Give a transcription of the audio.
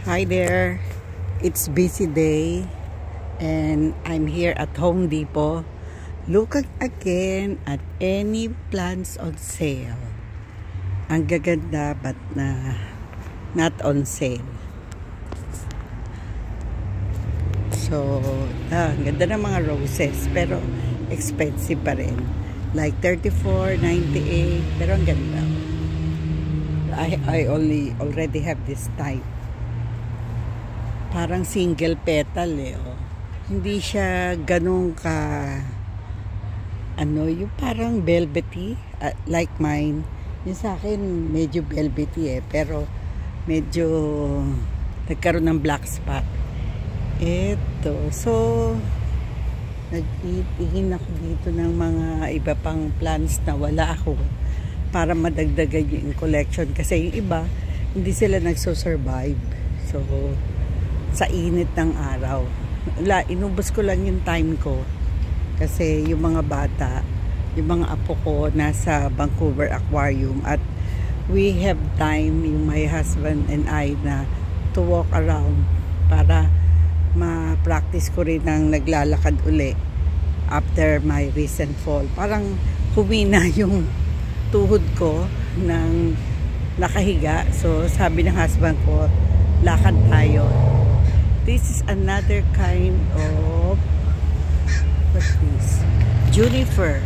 Hi there, it's busy day and I'm here at Home Depot looking again at any plants on sale. Ang gaganda but not on sale. So, ang ganda ng mga roses pero expensive pa rin. Like $34.98 pero ang ganda. I already have this type. Parang single petal oh. Hindi siya ganun ka yung parang velvety like mine. Yung sa akin medyo velvety pero medyo nagkaroon ng black spot. Eto. So nagtitingin ako dito ng mga iba pang plants na wala ako para madagdagan yung collection kasi yung iba hindi sila nagso-survive. So sa init ng araw. Inubos ko lang yung time ko kasi yung mga bata, yung mga apo ko nasa Vancouver Aquarium at we have time, yung my husband and I na to walk around para ma-practice ko rin ng naglalakad uli after my recent fall. Parang humina yung tuhod ko ng nakahiga. So sabi ng husband ko, lakad tayo. This is another kind of, what's this? Juniper.